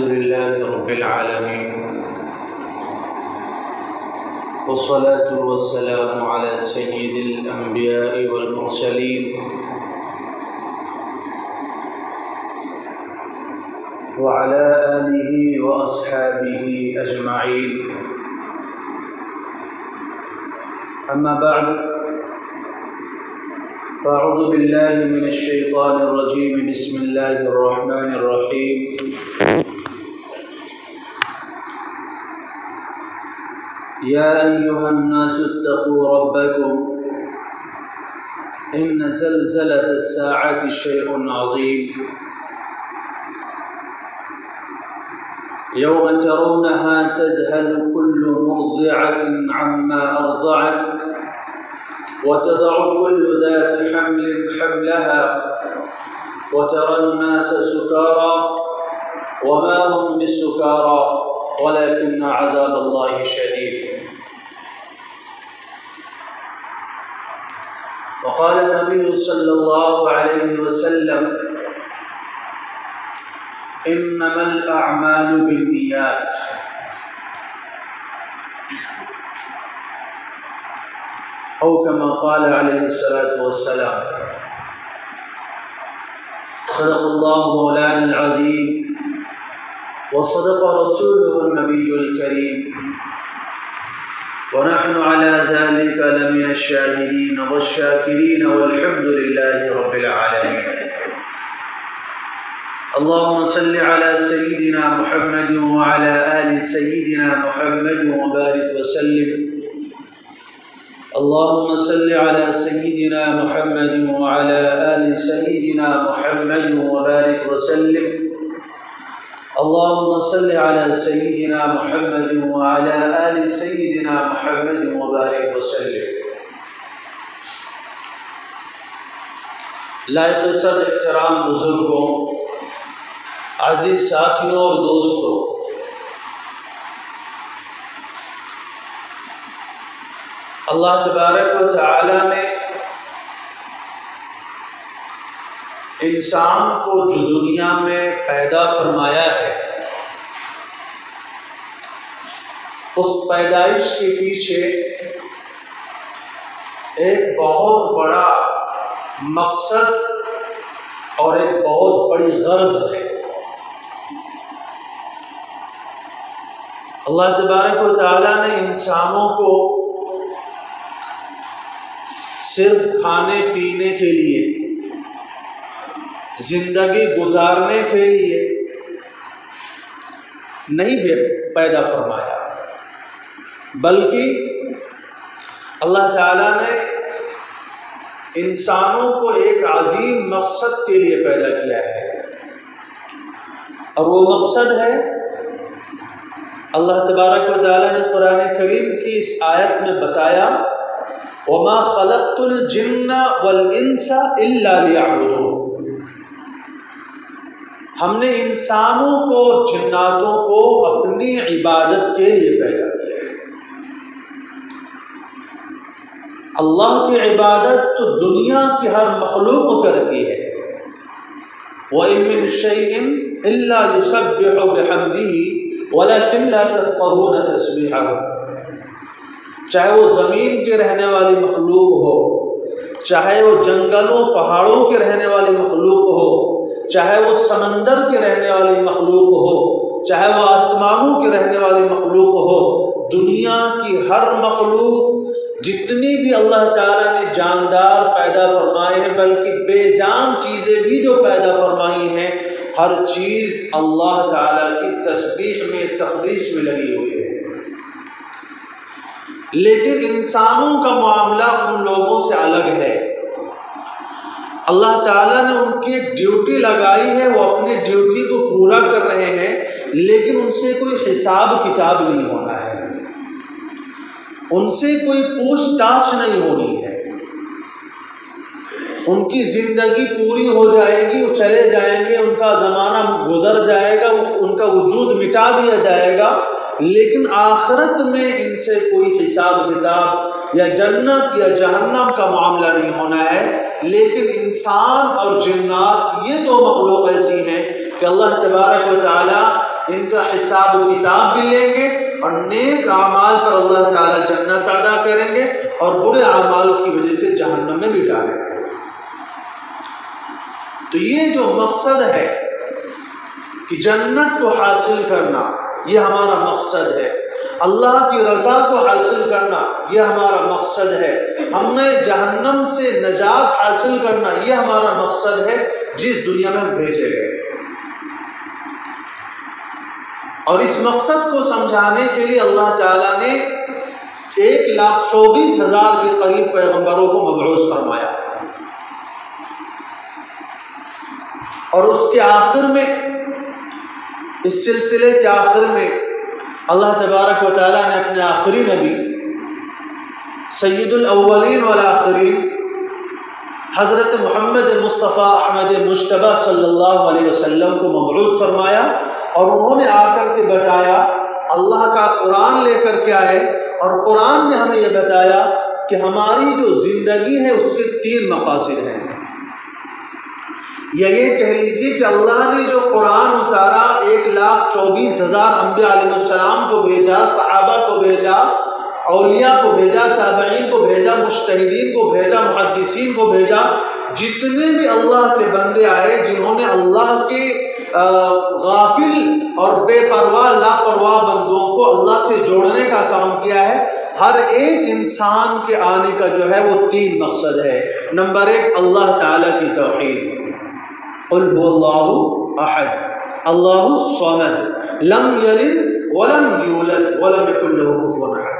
لله رب العالمين، والصلاة والسلام على سيد الأنبياء والمرسلين وعلى آله وأصحابه أجمعين. أما بعد، فأعوذ بالله من الشيطان الرجيم. بسم الله الرحمن الرحيم. يا أيها الناس اتقوا ربكم إن زلزلة الساعة شيء عظيم، يوم ترونها تذهل كل مرضعة عما أرضعت وتضع كل ذات حمل حملها وترى الناس سكارى وما هم بالسكارى ولكن عذاب الله شديد. وقال النبي صلى الله عليه وسلم: إنما الأعمال بالنيات. أو كما قال عليه الصلاة والسلام. صدق الله مولانا العظيم وصدق رسوله النبي الكريم، ونحن على ذلك لمن الشاهدين والشاكرين، والحمد لله رب العالمين. اللهم صل على سيدنا محمد وعلى آل سيدنا محمد وبارك وسلم. اللهم صل على سيدنا محمد وعلى آل سيدنا محمد وبارك وسلم. اللهم صل على سيدنا محمد وعلى آل سيدنا محمد وبارك وسلم. لائق صدر احترام بزرگوں، عزیز ساتھیوں اور دوستوں، اللہ تبارک و تعالی نے انسان کو جو دنیا میں پیدا فرمایا ہے، اس پیدائش کے پیچھے ایک بہت بڑا مقصد اور ایک بہت بڑی غرض ہے۔ اللہ تبارک و تعالی نے انسانوں کو صرف کھانے پینے کے لیے، زندگی گزارنے کے لیے نہیں پیدا فرمایا، بلکہ اللہ تعالیٰ نے انسانوں کو ایک عظیم مقصد کے لیے پیدا کیا ہے، اور وہ مقصد ہے، اللہ تبارک و تعالیٰ نے قرآن کریم کی اس آیت میں بتایا: وَمَا خَلَقْتُ الْجِنَّ وَالْإِنسَ إِلَّا لِيَعْبُدُونِ۔ ہم نے انسانوں کو، جناتوں کو اپنی عبادت کے لیے پیدا کیا ہے۔ اللہ کی عبادت تو دنیا کی ہر مخلوق کرتی ہے۔ وَإِن مِّن شَيْءٍ إِلَّا يُسَبِّحُ بِحَمْدِهِ وَلَكِنْ لَا تَفْقَهُونَ تَسْبِيحَهُ۔ چاہے وہ زمین کے رہنے والی مخلوق ہو، چاہے وہ جنگلوں پہاڑوں کے رہنے والی مخلوق ہو، چاہے وہ سمندر کے رہنے والی مخلوق ہو، چاہے وہ آسمانوں کے رہنے والی مخلوق ہو، دنیا کی ہر مخلوق، جتنی بھی اللہ تعالیٰ نے جاندار پیدا فرمائے ہیں، بلکہ بے جان چیزیں بھی جو پیدا فرمائی ہیں، ہر چیز اللہ تعالیٰ کی تسبیح میں، تقدیس میں لگی ہوئی ہے۔ لیکن انسانوں کا معاملہ ان لوگوں سے الگ ہے۔ اللہ تعالیٰ نے ان کی ایک ڈیوٹی لگائی ہے، وہ اپنی ڈیوٹی کو پورا کر رہے ہیں، لیکن ان سے کوئی حساب کتاب نہیں ہونا ہے، ان سے کوئی پوچھ تاچھ نہیں ہونی ہے۔ ان کی زندگی پوری ہو جائے گی، وہ چلے جائیں گے، ان کا زمانہ گزر جائے گا، ان کا وجود مٹا دیا جائے گا، لیکن آخرت میں ان سے کوئی حساب کتاب یا جنت یا جہنم کا معاملہ نہیں ہونا ہے۔ لیکن انسان اور جنات یہ دو مخلوق ایسی ہیں کہ اللہ تبارک و تعالی ان کا حساب و کتاب بھی لیں گے اور نیک اعمال پر اللہ تعالیٰ جنت عطا کریں گے اور برے اعمال کی وجہ سے جہنم میں بھی ڈالیں گے۔ تو یہ جو مقصد ہے کہ جنت کو حاصل کرنا، یہ ہمارا مقصد ہے، اللہ کی رضا کو حاصل کرنا یہ ہمارا مقصد ہے، ہمیں جہنم سے نجات حاصل کرنا یہ ہمارا مقصد ہے جس دنیا میں ہم بھیجے گئے۔ اور اس مقصد کو سمجھانے کے لیے اللہ تعالیٰ نے 1,24,000 کے قریب پیغمبروں کو مبعوث فرمایا، اور اس کے آخر میں، اس سلسلے کے آخر میں اللہ تبارک و تعالیٰ نے اپنے آخری نبی سید الاولین والآخرین حضرت محمد مصطفیٰ احمد مجتبیٰ صلی اللہ علیہ وسلم کو مبعوث فرمایا، اور انہوں نے آ کر کے بتایا، اللہ کا قرآن لے کر کے آئے، اور قرآن نے ہمیں یہ بتایا کہ ہماری جو زندگی ہے اس کے 3 مقاصد ہیں، یا یہ کہہ لیجیے کہ اللہ نے جو قرآن اتارا 1,24,000 انبیاء علیہ السلام کو بھیجا، صحابہ کو بھیجا، اولیاء کو بھیجا، تابعین کو بھیجا، مجتہدین کو بھیجا، محدثین کو بھیجا، جتنے بھی اللہ کے بندے آئے جنہوں نے اللہ کے غافل اور بے پرواہ لاپرواہ بندوں کو اللہ سے جوڑنے کا کام کیا ہے، ہر ایک انسان کے آنے کا جو ہے وہ 3 مقصد ہے۔ نمبر 1 اللہ تعالیٰ کی توحید، قل هو اللہ احد اللہ الصمد لم یلد ولم یولد ولم یکن له کفوا احد۔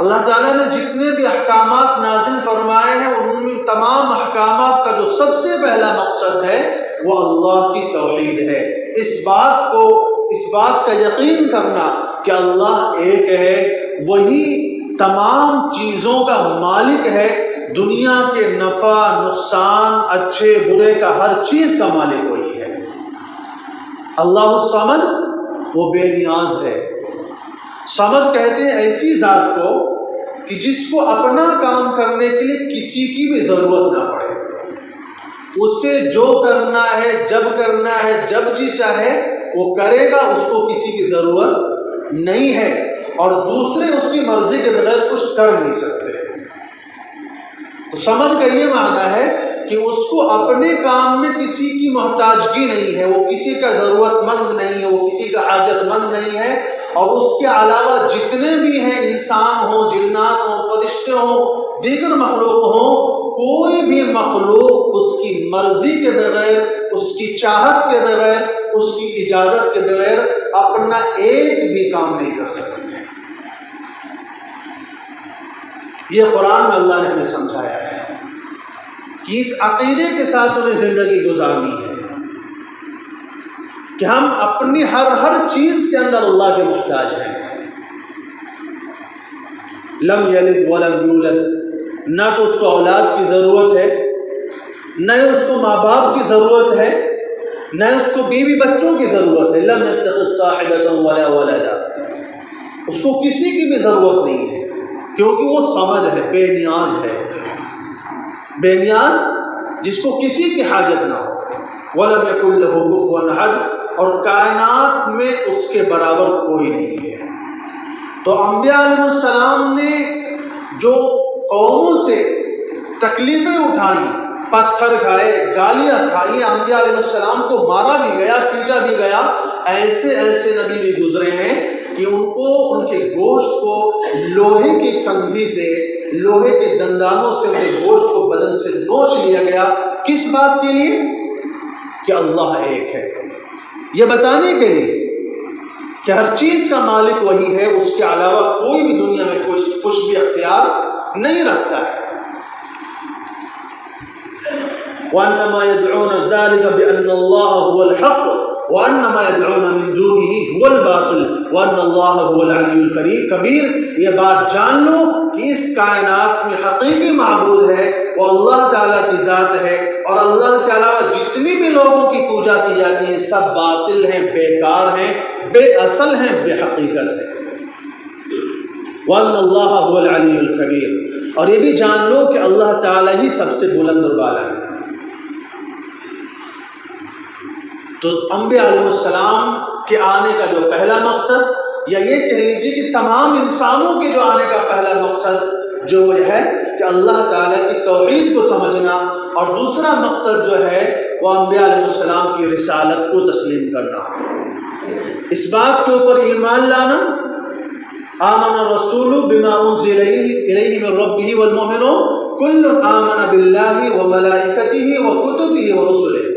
اللہ تعالیٰ نے جتنے بھی احکامات نازل فرمائے ہیں ان میں تمام احکامات کا جو سب سے پہلا مقصد ہے وہ اللہ کی توحید ہے، اس بات کا یقین کرنا کہ اللہ ایک ہے، وہی تمام چیزوں کا مالک ہے، دنیا کے نفع نقصان اچھے برے کا ہر چیز کا مالک وہی ہے۔ اللہ الصمد، وہ بے نیاز ہے۔ صمد کہتے ہیں ایسی ذات کو کہ جس کو اپنا کام کرنے کے لیے کسی کی بھی ضرورت نہ پڑے، اسے جو کرنا ہے جب کرنا ہے جب جی چاہے وہ کرے گا، اس کو کسی کی ضرورت نہیں ہے، اور دوسرے اس کی مرضی کے بغیر کچھ کر نہیں سکتے۔ تو سمجھ کا یہ معنی ہے کہ اس کو اپنے کام میں کسی کی محتاجگی نہیں ہے، وہ کسی کا ضرورت مند نہیں ہے، وہ کسی کا حاجت مند نہیں ہے، اور اس کے علاوہ جتنے بھی ہیں، انسان ہوں، جنات ہوں، فرشتے ہوں، دیگر مخلوق ہوں، کوئی بھی مخلوق اس کی مرضی کے بغیر، اس کی چاہت کے بغیر، اس کی اجازت کے بغیر اپنا ایک بھی کام نہیں کر سکتے۔ یہ قرآن میں اللہ نے ہمیں سمجھایا ہے کہ اس عقیدے کے ساتھ ہمیں زندگی گزارنی ہے کہ ہم اپنی ہر چیز کے اندر اللہ کے محتاج ہیں۔ لم یلد ولم یولد، نہ تو اس کو اولاد کی ضرورت ہے، نہ اس کو ماں باپ کی ضرورت ہے، نہ اس کو بیوی بچوں کی ضرورت ہے۔ لم یتخذ صاحبۃ ولا ولدا، اس کو کسی کی بھی ضرورت نہیں ہے، کیونکہ وہ صمد ہے، بے نیاز ہے، بے نیاز جس کو کسی کی حاجت نہ ہو۔ وَلَمْ يَكُنْ لَهُ كُفُوًا أَحَدٌ، اور کائنات میں اس کے برابر کوئی نہیں ہے۔ تو انبیاء علیہ السلام نے جو قوموں سے تکلیفیں اٹھائیں، پتھر کھائے، گالیاں کھائیں، انبیاء علیہ السلام کو مارا بھی گیا، پیٹا بھی گیا، ایسے ایسے نبی بھی گزرے ہیں کہ ان کو ان کے گوشت کو لوہے کی کنگھی سے، لوہے کے دندانوں سے ان کے گوشت کو بدن سے نوچ لیا گیا۔ کس بات کے لیے؟ کہ اللہ ایک ہے، یہ بتانے کے لیے کہ ہر چیز کا مالک وہی ہے، اس کے علاوہ کوئی بھی دنیا میں کچھ بھی اختیار نہیں رکھتا ہے۔ وَأَنَّمَا يَدْعُونَ ذَلِكَ بِأَنَّ اللَّهَ هُوَ الْحَقُّ وَأَنَّمَا يَدْعُونَ مِن دُونِهِ هُوَ الْبَاطِلُ وَأَنَّ اللَّهَ هُوَ الْعَلِيُّ الْكَبِيرُ۔ یہ بات جان لو کہ اس کائنات میں حقیقی معبود ہے وہ اللہ تعالیٰ کی ذات ہے، اور اللہ کے علاوہ جتنی بھی لوگوں کی پوجا کی جاتی ہے سب باطل ہیں، بیکار ہیں، بے اصل ہیں، بے حقیقت ہیں۔ وَأَنَّ اللَّهَ هُوَ الْعَلِيُّ الْكَبِيرُ، اور یہ بھی جان لو کہ اللہ تعالیٰ ہی سب سے بلند و بالا ہے۔ تو انبیاء علیہ السلام کے آنے کا جو پہلا مقصد، یا یہ کہہ لیجیے کہ تمام انسانوں کے جو آنے کا پہلا مقصد جو ہے کہ اللہ تعالیٰ کی توحید کو سمجھنا، اور دوسرا مقصد جو ہے وہ انبیاء علیہ السلام کی رسالت کو تسلیم کرنا، اس بات کے اوپر ایمان لانا۔ آمن الرسول بما انزل الیہ من ربہ والمؤمنون کل آمن باللہ وملائکتہ وکتبہ ورسلہ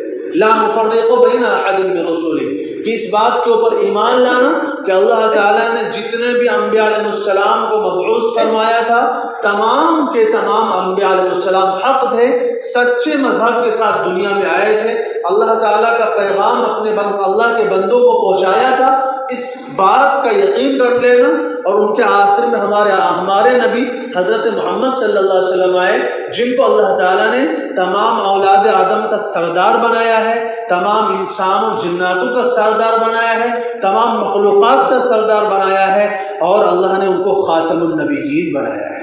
لا نفرق بین احد من رسلہ، کہ اس بات کے اوپر ایمان لانا کہ اللہ تعالیٰ نے جتنے بھی انبیاء علیہ السلام کو مبعوث فرمایا تھا، تمام کے تمام انبیاء علیہ السلام حق تھے، سچے مذہب کے ساتھ دنیا میں آئے تھے، اللہ تعالیٰ کا پیغام اپنے اللہ کے بندوں کو پہنچایا تھا، اس بات کا یقین کر لینا۔ اور ان کے آخر میں ہمارے نبی حضرت محمد صلی اللہ علیہ وسلم آئے، جن کو اللہ تعالیٰ نے تمام اولاد آدم کا سردار بنایا ہے، تمام انسان و جناتوں کا سردار بنایا ہے، تمام مخلوقات کا سردار بنایا ہے، اور اللہ نے ان کو خاتم النبیین بنایا ہے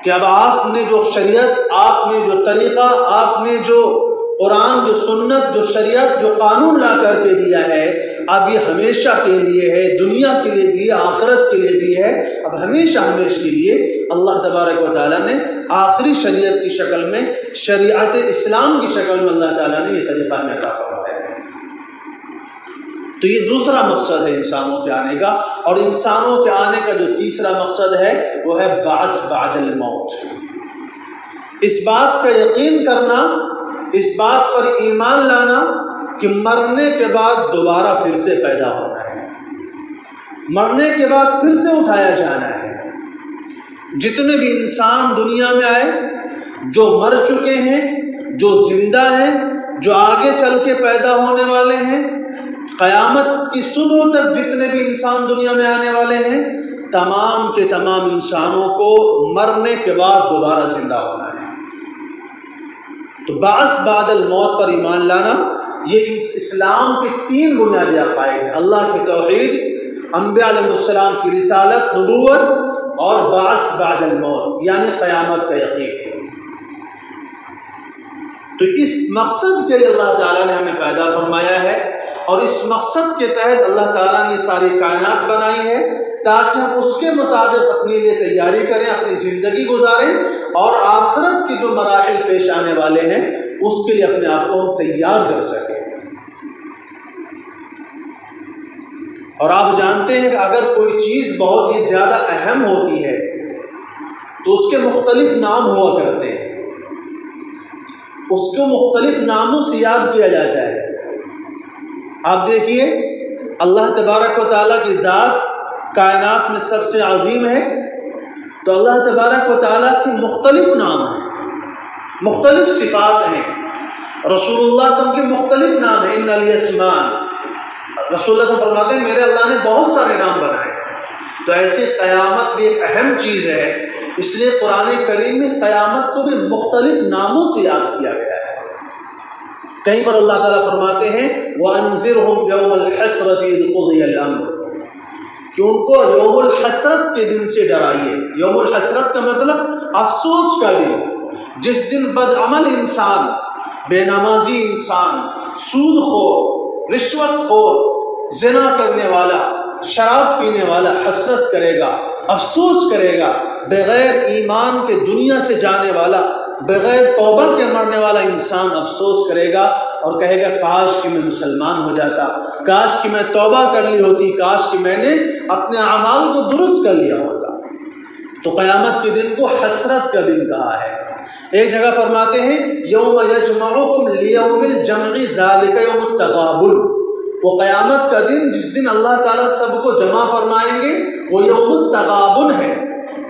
کہ اب آپ نے جو شریعت، آپ نے جو طریقہ، آپ نے جو قرآن، جو سنت، جو شریعت، جو قانون لا کر کے دیا ہے، اب یہ ہمیشہ کے لیے ہے، دنیا کے لیے بھی ہے، آخرت کے لیے بھی ہے، اب ہمیشہ کے لیے اللہ تبارک و تعالیٰ نے آخری شریعت کی شکل میں، شریعت اسلام کی شکل میں اللہ تعالیٰ نے یہ طریقہ ہمیں عطا فرمایا ہے۔ تو یہ دوسرا مقصد ہے انسانوں کے آنے کا، اور انسانوں کے آنے کا جو تیسرا مقصد ہے وہ ہے بعث بعد الموت، اس بات کا یقین کرنا، اس بات پر ایمان لانا کہ مرنے کے بعد دوبارہ پھر سے پیدا ہونا ہے، مرنے کے بعد پھر سے اٹھایا جانا ہے۔ جتنے بھی انسان دنیا میں آئے، جو مر چکے ہیں، جو زندہ ہیں، جو آگے چل کے پیدا ہونے والے ہیں، قیامت کی صبح تک جتنے بھی انسان دنیا میں آنے والے ہیں، تمام کے تمام انسانوں کو مرنے کے بعد دوبارہ زندہ ہونا ہے۔ تو بعث بعد الموت پر ایمان لانا، یہ اسلام کے تین بنیادی عقائد ہیں: اللہ کی توحید، انبیاء علیہ السلام کی رسالت، نبوت، اور بعث بعد الموت یعنی قیامت کا یقین۔ تو اس مقصد کے لیے اللہ تعالیٰ نے ہمیں پیدا فرمایا ہے، اور اس مقصد کے تحت اللہ تعالیٰ نے یہ ساری کائنات بنائی ہے تاکہ ہم اس کے مطابق اپنے لیے تیاری کریں، اپنی زندگی گزاریں، اور آخرت کے جو مراحل پیش آنے والے ہیں اس کے لیے اپنے آپ کو ہم تیار کر سکیں۔ اور آپ جانتے ہیں کہ اگر کوئی چیز بہت ہی زیادہ اہم ہوتی ہے تو اس کے مختلف نام ہوا کرتے ہیں، اس کو مختلف ناموں سے یاد کیا جاتا ہے۔ آپ دیکھیے اللہ تبارک و تعالیٰ کی ذات کائنات میں سب سے عظیم ہے، تو اللہ تبارک و تعالیٰ کے مختلف نام ہیں، مختلف صفات ہیں۔ رسول اللہ صلی اللہ علیہ وسلم کے مختلف نام ہیں، ان الاسماء، رسول اللہ صلی اللہ علیہ وسلم فرماتے ہیں میرے اللہ نے بہت سارے نام بنائے۔ تو ایسی قیامت بھی ایک اہم چیز ہے، اس لیے قرآن کریم میں قیامت کو بھی مختلف ناموں سے یاد کیا گیا ہے۔ کہیں پر اللہ تعالیٰ فرماتے ہیں وَأَنذِرْهُمْ يَوْمَ الْحَسْرَةِ إِذْ قُضِيَ الْأَمْرُ، کہ ان کو یوم الحسرت کے دن سے ڈرائیے۔ یوم الحسرت کا مطلب افسوس کا دن، جس دن بدعمل انسان، بے نمازی انسان، سود خور، رشوت خور، زنا کرنے والا، شراب پینے والا حسرت کرے گا، افسوس کرے گا، بغیر ایمان کے دنیا سے جانے والا، بغیر توبہ کے مرنے والا انسان افسوس کرے گا اور کہے گا کاش کہ میں مسلمان ہو جاتا، کاش کہ میں توبہ کر لی ہوتی، کاش کہ میں نے اپنے اعمال کو درست کر لیا ہوتا۔ تو قیامت کے دن کو حسرت کا دن کہا ہے۔ ایک جگہ فرماتے ہیں یوم یجمعکم لیوم الجمع ذالک یوم التغابن، وہ قیامت کا دن جس دن اللہ تعالیٰ سب کو جمع فرمائیں گے وہ یوم التغابن ہے۔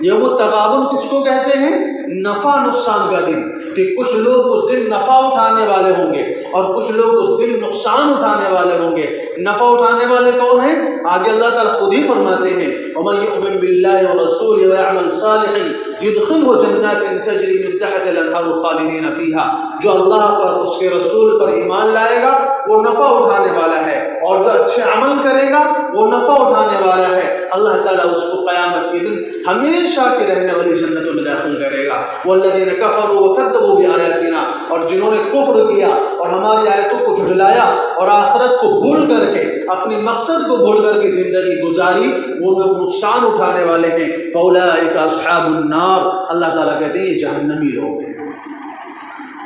یوم التغابن کس کو کہتے ہیں؟ نفع نقصان کا دن، کہ کچھ لوگ اس دن نفع اٹھانے والے ہوں گے اور کچھ لوگ اس دن نقصان اٹھانے والے ہوں گے۔ نفع اٹھانے والے کون ہیں؟ آگے اللہ تعالیٰ خود ہی فرماتے ہیں وَمَن يُؤْمِن بِاللَّهِ وَرَسُولِهِ وَيَعْمَلْ صَالِحًا يُدْخِلْهُ جَنَّاتٍ تَجْرِي مِن تَحْتِهَا الْأَنْهَارُ خَالِدِينَ فِيهَا، جو اللہ پر، اس کے رسول پر ایمان لائے گا وہ نفع اٹھانے والا ہے اور جو اچھے عمل کرے گا وہ نفع اٹھانے والا ہے، اللہ تعالیٰ اس کو قیامت کے دن ہمیشہ کی رہنے والی جنتوں میں داخل کرے گا۔ والذین کفروا وکذبوا بآیاتنا، اور جنہوں نے کفر کیا اور ہماری آیتوں کو جھٹلایا اور آخرت کو بھول کر کے اپنی مقصد کو بھول کر کے زندگی گزاری، وہ لوگ نقصان اٹھانے والے ہیں۔ فاولئک اصحاب النار، اللہ تعالیٰ کہتے ہیں یہ جہنمی لوگ ہیں۔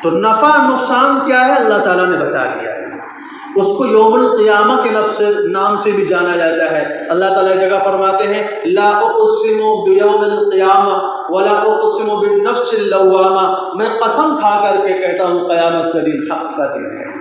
تو نفع نقصان کیا ہے اللہ تعالیٰ نے بتا دیا ہے، اس کو یوم القیامہ کے نام سے بھی جانا جاتا ہے۔ اللہ تعالیٰ ایک جگہ فرماتے ہیں لا اقسم بیوم القیامہ ولا اقسم بالنفس اللوامہ، میں قسم کھا کر کے کہتا ہوں قیامت کا دن حق کا دن ہے۔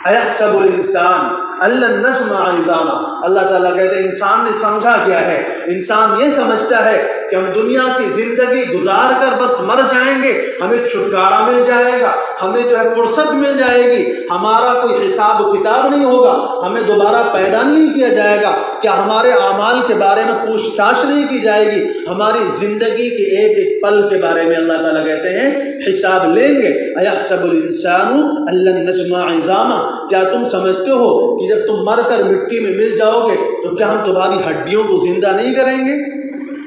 ایحسب الانسان ان لن نجمع عظامہ، اللہ تعالیٰ کہتے ہیں انسان نے سمجھا کیا ہے، انسان یہ سمجھتا ہے کہ ہم دنیا کی زندگی گزار کر بس مر جائیں گے، ہمیں چھٹکارا مل جائے گا، ہمیں جو ہے فرصت مل جائے گی، ہمارا کوئی حساب و کتاب نہیں ہوگا، ہمیں دوبارہ پیدا نہیں کیا جائے گا، کیا ہمارے اعمال کے بارے میں پوچھ تاچھ نہیں کی جائے گی، ہماری زندگی کے ایک ایک پل کے بارے میں اللہ تعالیٰ کہتے ہیں حساب لیں گے۔ ایحسب الانسان ان لن نجمع عظامہ، کیا تم سمجھتے ہو کہ جب تم مر کر مٹی میں مل جاؤ گے تو کیا ہم تمہاری ہڈیوں کو زندہ نہیں کریں گے؟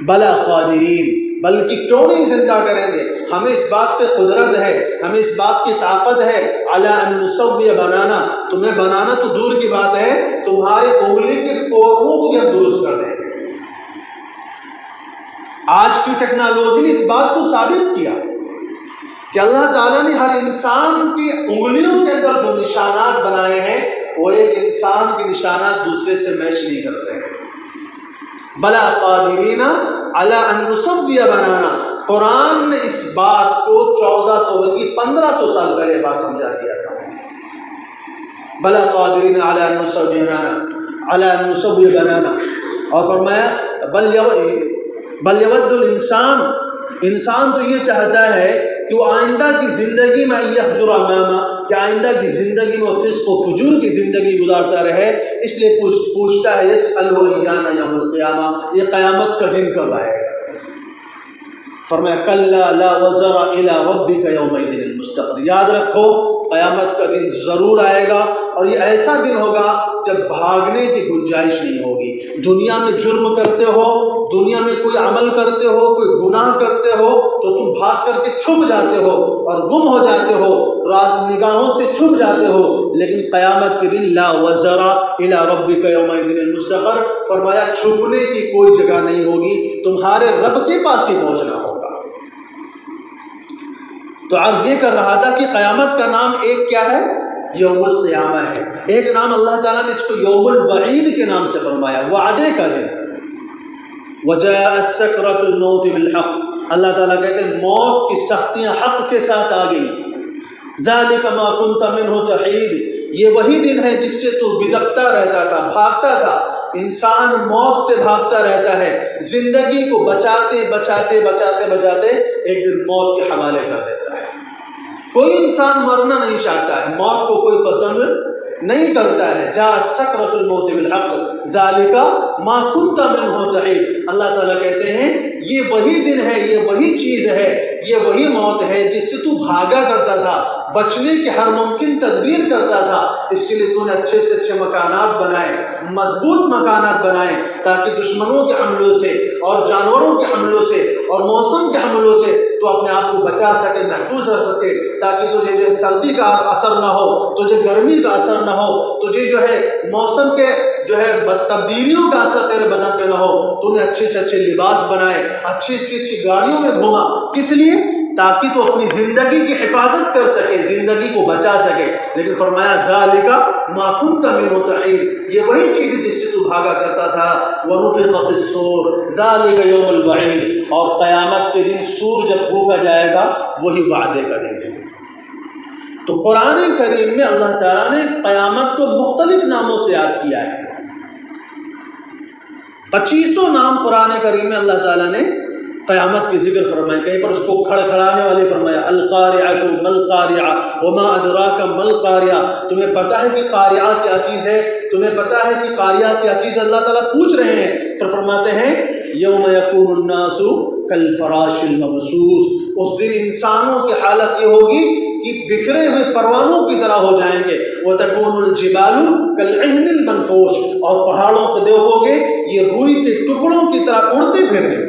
بلا قادرین، بلکہ کیوں نہیں زندہ کریں گے، ہمیں اس بات پہ قدرت ہے، ہمیں اس بات کی طاقت ہے، علی ان نسوی بنانا، تمہیں بنانا تو دور کی بات ہے، تمہارے انگلی کے کوڑوں کو بھی ہم درست کر دیں گے۔ آج کی ٹیکنالوجی نے اس بات کو ثابت کیا کہ اللہ تعالیٰ نے ہر انسان کی انگلیوں کے اندر جو نشانات بنائے ہیں وہ ایک انسان کے نشانات دوسرے سے میچ نہیں کرتے ہیں۔ بلا قادرین علی ان نسوی بنانا، قرآن نے اس بات کو 1400 بلکہ 1500 سال پہلے بات سمجھا دیا تھا۔ بلا قادرین علی ان نسوی بنانا، اور فرمایا بل یود الانسان، انسان تو یہ چاہتا ہے کہ وہ آئندہ کی زندگی میں یحجر امامہ، کہ آئندہ کی زندگی میں فسق و فجور کی زندگی گزارتا رہے، اس لیے پوچھتا ہے یسأل ایان یوم القیامہ، یہ قیامت کا دن کب آئے گا؟ فرمایا کلا لا وزر الی ربک یومئذ المستقر، یاد رکھو قیامت کا دن ضرور آئے گا، اور یہ ایسا دن ہوگا جب بھاگنے کی گنجائش نہیں ہوگی۔ دنیا میں جرم کرتے ہو، دنیا میں کوئی عمل کرتے ہو، کوئی گناہ کرتے ہو تو تم بھاگ کر کے چھپ جاتے ہو اور گم ہو جاتے ہو، راز نگاہوں سے چھپ جاتے ہو، لیکن قیامت کے دن لا وزر الی ربک یومئذ المستقر، فرمایا چھپنے کی کوئی جگہ نہیں ہوگی، تمہارے رب کے پاس ہی پہنچنا ہوگا۔ تو عرض یہ کر رہا تھا کہ قیامت کا نام ایک کیا ہے؟ یوم القیامہ ہے، ایک نام اللہ تعالیٰ نے اس کو یوم الوعید کے نام سے فرمایا، وعدے کا دن۔ وجاءت سکرۃ الموت بالحق، اللہ تعالیٰ کہتے ہیں موت کی سختیاں حق کے ساتھ آ گئی۔ ذالک ما کنت منہ تحید، یہ وہی دن ہے جس سے تو بدکتا رہتا تھا، بھاگتا تھا۔ انسان موت سے بھاگتا رہتا ہے، زندگی کو بچاتے بچاتے بچاتے بچاتے ایک دن موت کے حوالے کر دیتا ہے۔ کوئی انسان مرنا نہیں چاہتا ہے، موت کو کوئی پسند نہیں کرتا ہے۔ جاءت سکرۃ الموت بالحق ذالک ما کنت منہ تحید، اللہ تعالیٰ کہتے ہیں یہ وہی دن ہے، یہ وہی چیز ہے، یہ وہی موت ہے جس سے تو بھاگا کرتا تھا، بچنے کی ہر ممکن تدبیر کرتا تھا، اس کے لیے تو نے اچھے سے اچھے مکانات بنائے، مضبوط مکانات بنائے، تاکہ دشمنوں کے حملوں سے اور جانوروں کے حملوں سے اور موسم کے حملوں سے تو اپنے آپ کو بچا سکے، محفوظ رکھ سکے، تاکہ تجھے جو سردی کا اثر نہ ہو، تجھے گرمی کا اثر نہ ہو، تجھے جو ہے موسم کے جو ہے تبدیلیوں کا اثر تیرے بدن پہ نہ ہو۔ تو نے اچھے سے اچھے لباس بنائے، اچھی سے اچھی گاڑیوں میں گھوما، کس لیے؟ تاکہ تو اپنی زندگی کی حفاظت کر سکے، زندگی کو بچا سکے۔ لیکن فرمایا ذالک ما کنت منہ تحید، یہ وہی چیز ہے جس سے تو بھاگا کرتا تھا۔ ونفخ فی الصور ذالک یوم الوعید، اور قیامت کے دن سور جب پھونکا جائے گا وہی وعدے کا دن ہے۔ تو قرآن کریم میں اللہ تعالیٰ نے قیامت کو مختلف ناموں سے یاد کیا ہے، 2500 نام قرآن کریم میں اللہ تعالیٰ نے قیامت کے ذکر فرمائے، کہیں پر اس کو کھڑکھڑانے والے فرمایا القارعۃ ما القارعہ وما ادراک ما القارعہ، تمہیں پتہ ہے کہ قارعہ کیا چیز ہے، تمہیں پتہ ہے کہ قارعہ کیا چیز ہے، اللہ تعالیٰ پوچھ رہے ہیں، پھر فرماتے ہیں یوم یکون الناس کالفراش المبثوث، اس دن انسانوں کی حالت یہ ہوگی کہ بکھرے ہوئے پروانوں کی طرح ہو جائیں گے. وَتَكُونُ الْجِبَالُ كَالْعِهْنِ الْمَنْفُوشِ، اور پہاڑوں کو دیکھو گے یہ روئی کے ٹکڑوں کی طرح اڑتے پھریں.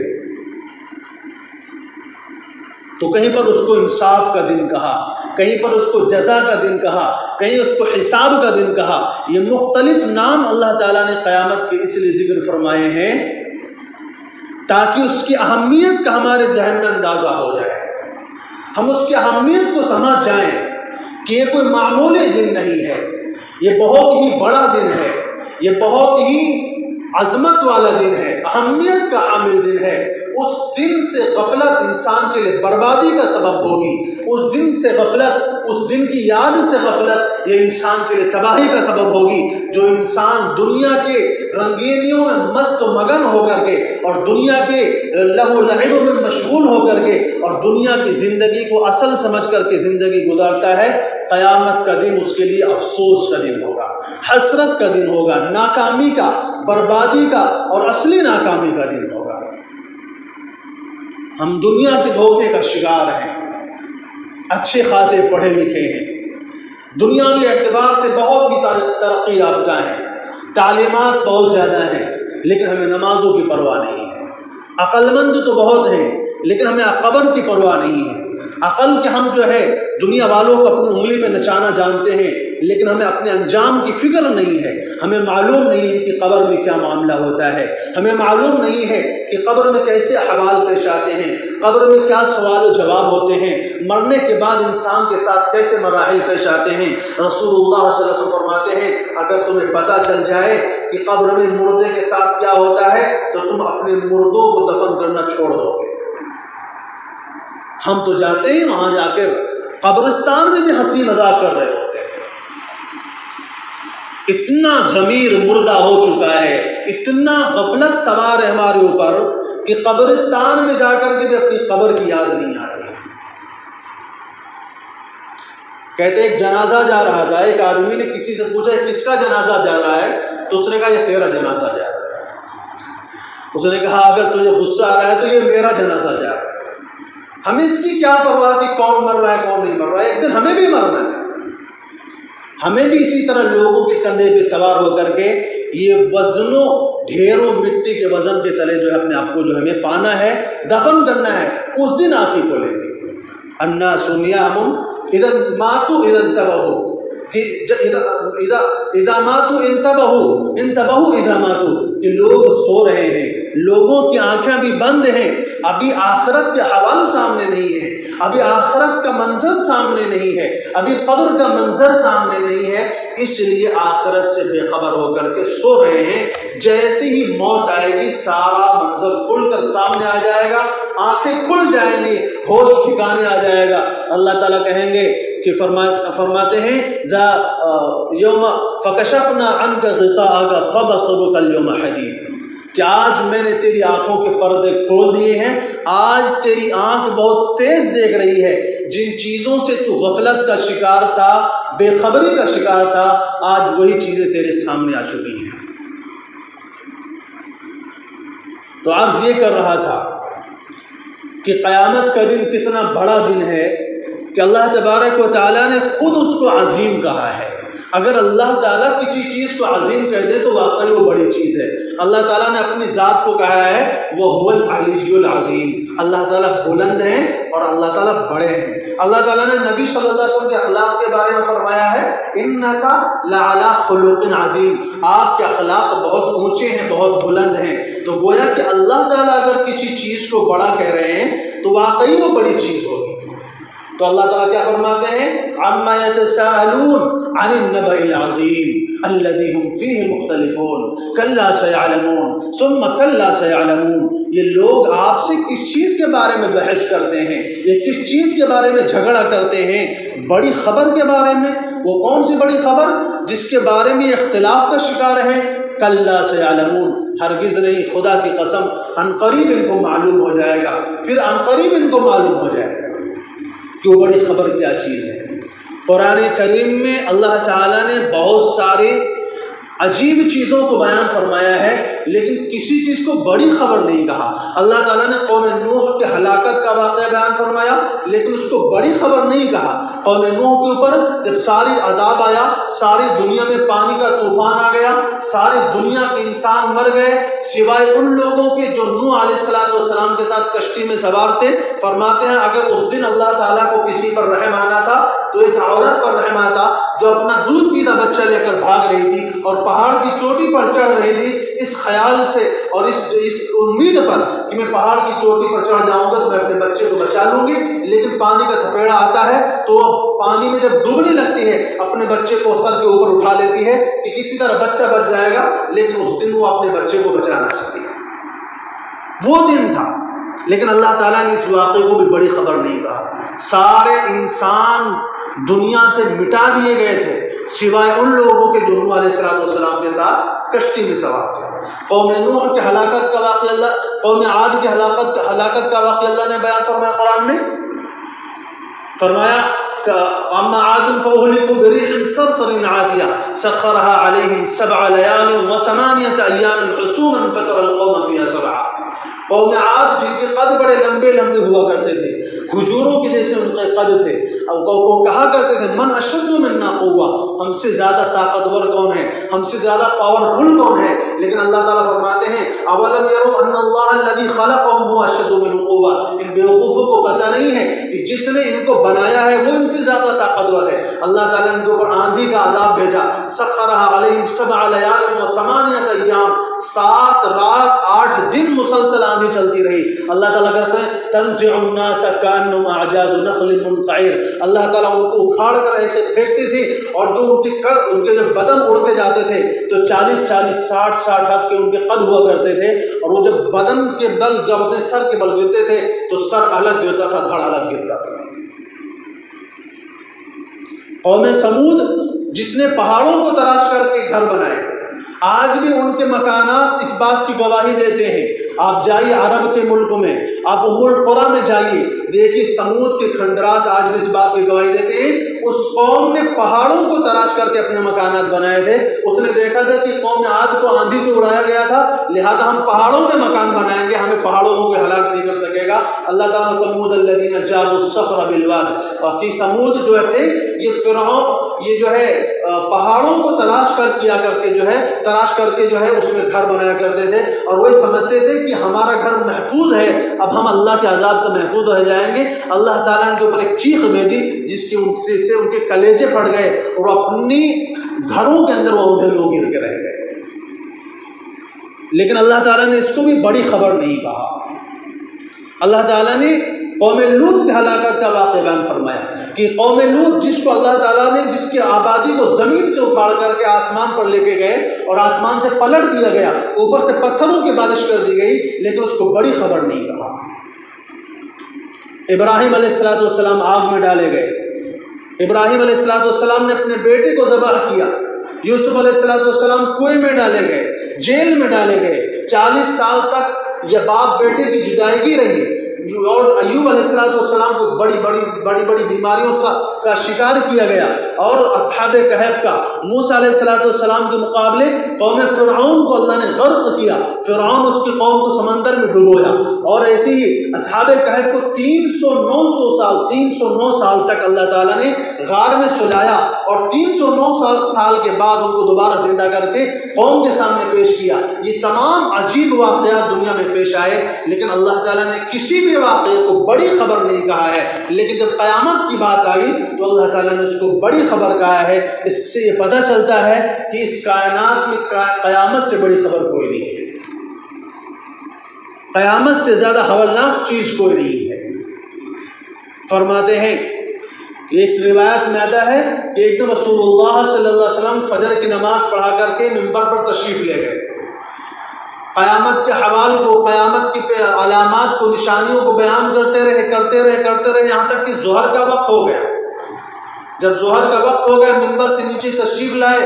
تو کہیں پر اس کو انصاف کا دن کہا، کہیں پر اس کو جزا کا دن کہا، کہیں اس کو حساب کا دن کہا. یہ مختلف نام اللہ تعالیٰ نے قیامت کے اس لیے ذکر فرمائے ہیں تاکہ اس کی اہمیت کا ہمارے ذہن میں اندازہ ہو جائے، ہم اس کی اہمیت کو سمجھ جائیں کہ یہ کوئی معمولی دن نہیں ہے، یہ بہت ہی بڑا دن ہے، یہ بہت ہی عظمت والا دن ہے، اہمیت کا حامل دن ہے. اس دن سے غفلت انسان کے لیے بربادی کا سبب ہوگی. اس دن سے غفلت، اس دن کی یاد سے غفلت یہ انسان کے لیے تباہی کا سبب ہوگی. جو انسان دنیا کے رنگینیوں میں مست و مگن ہو کر کے اور دنیا کے لہو لعب میں مشغول ہو کر کے اور دنیا کی زندگی کو اصل سمجھ کر کے زندگی گزارتا ہے، قیامت کا دن اس کے لیے افسوس کا دن ہوگا، حسرت کا دن ہوگا، ناکامی کا، بربادی کا اور اصلی ناکامی کا دن ہوگا. ہم دنیا کے دھوکے کا شکار ہیں، اچھے خاصے پڑھے لکھے ہیں، دنیا کے اعتبار سے بہت ہی ترقی یافتہ ہیں، تعلیمات بہت زیادہ ہیں، لیکن ہمیں نمازوں کی پرواہ نہیں ہے. عقل مند تو بہت ہیں لیکن ہمیں قبر کی پرواہ نہیں ہے. عقل کہ ہم جو ہے دنیا والوں کو اپنی انگلی پہ نچانا جانتے ہیں لیکن ہمیں اپنے انجام کی فکر نہیں ہے. ہمیں معلوم نہیں ہے کہ قبر میں کیا معاملہ ہوتا ہے، ہمیں معلوم نہیں ہے کہ قبر میں کیسے احوال پیش آتے ہیں، قبر میں کیا سوال و جواب ہوتے ہیں، مرنے کے بعد انسان کے ساتھ کیسے مراحل پیش آتے ہیں. رسول اللہ صلی اللہ علیہ وسلم فرماتے ہیں اگر تمہیں پتہ چل جائے کہ قبر میں مردے کے ساتھ کیا ہوتا ہے تو تم اپنے مردوں کو دفن کرنا چھوڑ دو گے. ہم تو جاتے ہیں وہاں جا کر قبرستان میں بھی ہنسی مذاق کر رہے ہوتے ہیں. اتنا ضمیر مردہ ہو چکا ہے، اتنا غفلت سوار ہے ہمارے اوپر کہ قبرستان میں جا کر کے بھی اپنی قبر کی یاد نہیں آتی. کہتے ایک جنازہ جا رہا تھا، ایک آدمی نے کسی سے پوچھا کس کا جنازہ جا رہا ہے تو اس نے کہا یہ تیرا جنازہ جا رہا ہے. اس نے کہا اگر تجھے غصہ آ رہا ہے تو یہ میرا جنازہ جا رہا ہے. ہمیں اس کی کیا پرواہ کہ کون مر رہا ہے کون نہیں مر رہا ہے، ایک دن ہمیں بھی مرنا ہے. ہمیں بھی اسی طرح لوگوں کے کندھے پہ سوار ہو کر کے یہ وزنوں ڈھیروں مٹی کے وزن کے تلے جو ہے اپنے آپ کو جو ہمیں پانا ہے، دفن کرنا ہے. اس دن آنکھیں کھولیں گے. الناس نیام اذا ماتوا اذا انتبہوا، کہ اذا ماتوا انتبہوا اذا ماتوا، کہ لوگ سو رہے ہیں، لوگوں کی آنکھیں بھی بند ہیں، ابھی آخرت کے حوال سامنے نہیں ہے، ابھی آخرت کا منظر سامنے نہیں ہے، ابھی قبر کا منظر سامنے نہیں ہے، اس لیے آخرت سے بے خبر ہو کر کے سو رہے ہیں. جیسے ہی موت آئے گی سارا منظر کھل کر سامنے آ جائے گا، آنکھیں کھل جائیں گی، ہوش ٹھکانے آ جائے گا. اللہ تعالیٰ کہیں گے کہ فرماتے ہیں یوم فکشفنا عنک غطاءک فبصرک اليوم حدید، کہ آج میں نے تیری آنکھوں کے پردے کھول دیے ہیں، آج تیری آنکھ بہت تیز دیکھ رہی ہے. جن چیزوں سے تو غفلت کا شکار تھا، بے خبری کا شکار تھا، آج وہی چیزیں تیرے سامنے آ چکی ہیں. تو عرض یہ کر رہا تھا کہ قیامت کا دن کتنا بڑا دن ہے کہ اللہ تبارک و تعالیٰ نے خود اس کو عظیم کہا ہے. اگر اللہ تعالیٰ کسی چیز کو عظیم کہہ دے تو واقعی وہ بڑی چیز ہے. اللہ تعالیٰ نے اپنی ذات کو کہا ہے وہ العلی العظیم، اللہ تعالیٰ بلند ہیں اور اللہ تعالیٰ بڑے ہیں. اللہ تعالیٰ نے نبی صلی اللہ علیہ وسلم کے اخلاق کے بارے میں فرمایا ہے انک لعلی خلق عظیم، آپ کے اخلاق بہت اونچے ہیں، بہت بلند ہیں. تو گویا کہ اللہ تعالیٰ اگر کسی چیز کو بڑا کہہ رہے ہیں تو واقعی وہ بڑی چیز ہوگی. تو اللہ تعالیٰ کیا فرماتے ہیں عما یتساءلون عن النبأ العظیم الذی هم فیہ مختلفون کلا سیعلمون ثم کلا سیعلمون. یہ لوگ آپ سے کس چیز کے بارے میں بحث کرتے ہیں، یہ کس چیز کے بارے میں جھگڑا کرتے ہیں؟ بڑی خبر کے بارے میں. وہ کون سی بڑی خبر جس کے بارے میں اختلاف کا شکار ہیں؟ کلا سیعلمون، ہرگز نہیں، خدا کی قسم ان قریب ان کو معلوم ہو جائے گا. پھر ان قریب ان کو معلوم ہو جائے گا کہ وہ بڑی خبر کیا چیز ہے. قرآن کریم میں اللہ تعالیٰ نے بہت سارے عجیب چیزوں کو بیان فرمایا ہے لیکن کسی چیز کو بڑی خبر نہیں کہا. اللہ تعالیٰ نے قوم نوح کے ہلاکت کا واقعہ واقعہ بیان فرمایا، لیکن اس کو بڑی خبر نہیں کہا۔ قوم نوح کے اوپر جب ساری عذاب آیا، ساری دنیا میں پانی کا طوفان آ گیا، ساری دنیا کے انسان مر گئے سوائے ان لوگوں کے جو نوح علیہ السلام کے ساتھ کشتی میں سوار تھے۔ فرماتے ہیں اگر اس دن اللہ تعالیٰ کو کسی پر رحم آنا تھا تو ایک عورت پر رحم آتا جو اپنا دودھ پیتا بچہ لے کر بھاگ رہی تھی اور پہاڑ کی چوٹی پر چڑھ رہی تھی، اس خیال سے اور اس امید پر کہ میں پہاڑ کی چوٹی پر چڑھ جاؤں گا تو میں اپنے بچے کو بچا لوں گی، لیکن پانی کا تھپیڑا آتا ہے تو وہ پانی میں جب ڈوبنے لگتی ہے اپنے بچے کو سر کے اوپر اٹھا لیتی ہے کہ کسی طرح بچہ بچ جائے گا، لیکن اس دن وہ اپنے بچے کو بچا نہ سکی۔ وہ دن تھا، لیکن اللہ تعالیٰ نے اس واقعے کو بھی بڑی خبر نہیں کہا۔ سارے انسان دنیا سے مٹا دیے گئے تھے سوائے ان لوگوں کے جو نوح علیہ السلام کے ساتھ کشتی میں سوار تھے۔ قوم نوح کی ہلاکت کا واقعہ قوم عاد کی ہلاکت کا واقعہ اللہ نے بیان فرمایا قرآن میں، فرمایا اما عاد فاهلكوا بريح صرصر عاتية سخرها عليهم 7 ليال و8 أيام حسوما فترى القوم فيها صرعا۔ قوم عاد جن کے قد بڑے لمبے لمبے ہوا کرتے تھے، کھجوروں کے جیسے ان کے قد تھے، اور وہ کہا کرتے تھے من اشد منا قوة، ہم سے زیادہ طاقتور کون ہے، ہم سے زیادہ پاورفل کون ہے؟ لیکن اللہ تعالیٰ فرماتے ہیں اولم يروا ان اللہ الذي خلقهم هو اشد منهم قوة، ان بیوقوفوں کو پتہ نہیں ہے کہ جس نے ان کو بنایا ہے وہ ان سے زیادہ طاقتور ہے۔ اللہ تعالیٰ نے ان کے اوپر آندھی کا عذاب بھیجا، سخرها عليهم 7 ليال و8 أيام، 7 رات 8 دن مسلسل آندھی چلتی رہی۔ اللہ تعالیٰ کہتے ہیں تنزع الناس كأنهم أعجاز نخل منقعر، اللہ تعالیٰ ان کو اکھاڑ کر ایسے پھینکتی تھی، اور جو ان کے جب بدن اڑتے جاتے تھے تو 40 60 ہاتھ کے ان کے قد ہوا کرتے تھے، اور وہ جب بدن کے بل جب اپنے سر کے بل گرتے تھے تو سر الگ گرتا تھا، دھڑ الگ گرتا تھا۔ قوم سمود جس نے پہاڑوں کو تراش کر کے گھر بنائے، آج بھی ان کے مکانات اس بات کی گواہی دیتے ہیں۔ آپ جائیے عرب کے ملک میں، آپ ام القریٰ میں جائیے، دیکھیے سمود کے کھنڈرات آج بھی اس بات کی گواہی دیتے ہیں۔ اس قوم نے پہاڑوں کو تراش کر کے اپنے مکانات بنائے تھے۔ اس نے دیکھا تھا کہ قوم عاد کو آندھی سے اڑایا گیا تھا، لہذا ہم پہاڑوں میں مکان بنائیں گے، ہمیں پہاڑوں کو ہلاک نہیں کر سکے گا۔ اللہ تعالیٰ ثمود الذین جابوا الصخر بالواد، اور کہ سمود جو تھے یہ فرعون یہ جو ہے پہاڑوں کو تلاش کر کے تراش کر کے جو ہے اس میں گھر بنایا کرتے تھے، اور وہی سمجھتے تھے کہ ہمارا گھر محفوظ ہے، اب ہم اللہ کے عذاب سے محفوظ رہ جائیں گے۔ اللہ تعالیٰ نے ان کے اوپر ایک چیخ بھیجی جس کی سے ان کے کلیجے پھٹ گئے اور اپنی گھروں کے اندر وہ گر کے رہ گئے۔ لیکن اللہ تعالیٰ نے اس کو بھی بڑی خبر نہیں کہا۔ اللہ تعالیٰ نے قوم لوط کی ہلاکت کا واقعہ بیان فرمایا کہ قوم لوط جس کو اللہ تعالیٰ نے جس کی آبادی کو زمین سے اکھاڑ کر کے آسمان پر لے کے گئے اور آسمان سے پلٹ دیا گیا، اوپر سے پتھروں کی بارش کر دی گئی، لیکن اس کو بڑی خبر نہیں کہا۔ ابراہیم علیہ السلام آگ میں ڈالے گئے، ابراہیم علیہ السلام نے اپنے بیٹے کو ذبح کیا، یوسف علیہ السلام کنویں میں ڈالے گئے، جیل میں ڈالے گئے، 40 سال تک یہ باپ بیٹے کی جدائیگی رہی، اور ایوب علیہ السلام کو بڑی بیماریوں کا شکار کیا گیا، اور اصحاب کہف کا موسیٰ علیہ السلام کے مقابلے قوم فرعون کو اللہ نے غرق کیا، فرعون اس کی قوم کو سمندر میں ڈبویا، اور ایسے ہی اصحاب کہف کو 309 سال تک اللہ تعالیٰ نے غار میں سلایا، اور 309 سال کے بعد ان کو دوبارہ زندہ کر کے قوم کے سامنے پیش کیا۔ یہ تمام عجیب واقعات دنیا میں پیش آئے، لیکن اللہ تعالیٰ نے کسی بھی واقعے کو بڑی خبر نہیں کہا ہے، لیکن جب قیامت کی بات آئی تو اللہ تعالیٰ نے اس کو بڑی خبر کہا ہے۔ اس سے یہ پتہ چلتا ہے کہ اس کائنات میں قیامت سے بڑی خبر کوئی نہیں ہے، قیامت سے زیادہ ہولناک چیز کوئی نہیں ہے۔ فرماتے ہیں ایک روایت میں آتا ہے کہ ایک دن رسول اللہ صلی اللہ علیہ وسلم فجر کی نماز پڑھا کر کے ممبر پر تشریف لے گئے، قیامت کے حوال کو، قیامت کی علامات کو، نشانیوں کو بیان کرتے رہے یہاں تک کہ ظہر کا وقت ہو گیا۔ جب ظہر کا وقت ہو گیا ممبر سے نیچے تشریف لائے،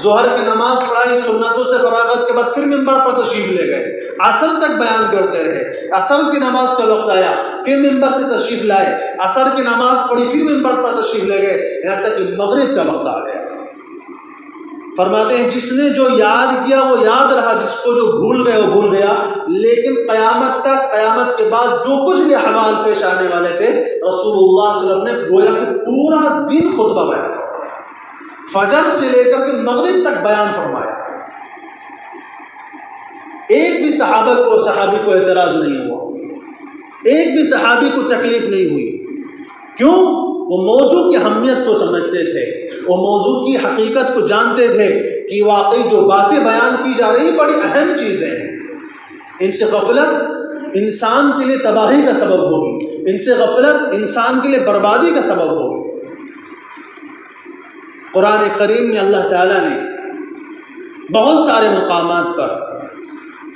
ظہر کی نماز پڑھائی، سنتوں سے فراغت کے بعد پھر ممبر پر تشریف لے گئے، عصر تک بیان کرتے رہے، عصر کی نماز کا وقت آیا پھر ممبر سے تشریف لائے، عصر کی نماز پڑھی پھر ممبر پر تشریف لے گئے، یہاں تک کہ مغرب کا وقت آ گیا۔ فرماتے ہیں جس نے جو یاد کیا وہ یاد رہا، جس کو جو بھول گئے وہ بھول گیا، لیکن قیامت تک، قیامت کے بعد جو کچھ بھی احوال پیش آنے والے تھے رسول اللہ صلی اللہ علیہ وسلم نے گویا کہ پورا دن خطبہ بیان فرمایا، فجر سے لے کر کے مغرب تک بیان فرمایا۔ ایک بھی صحابی کو اعتراض نہیں ہوا، ایک بھی صحابی کو تکلیف نہیں ہوئی۔ کیوں؟ وہ موضوع کی اہمیت کو سمجھتے تھے، وہ موضوع کی حقیقت کو جانتے تھے کہ واقعی جو باتیں بیان کی جا رہی بڑی اہم چیزیں ہیں، ان سے غفلت انسان کے لیے تباہی کا سبب ہوگی، ان سے غفلت انسان کے لیے بربادی کا سبب ہوگی۔ قرآن کریم میں اللہ تعالیٰ نے بہت سارے مقامات پر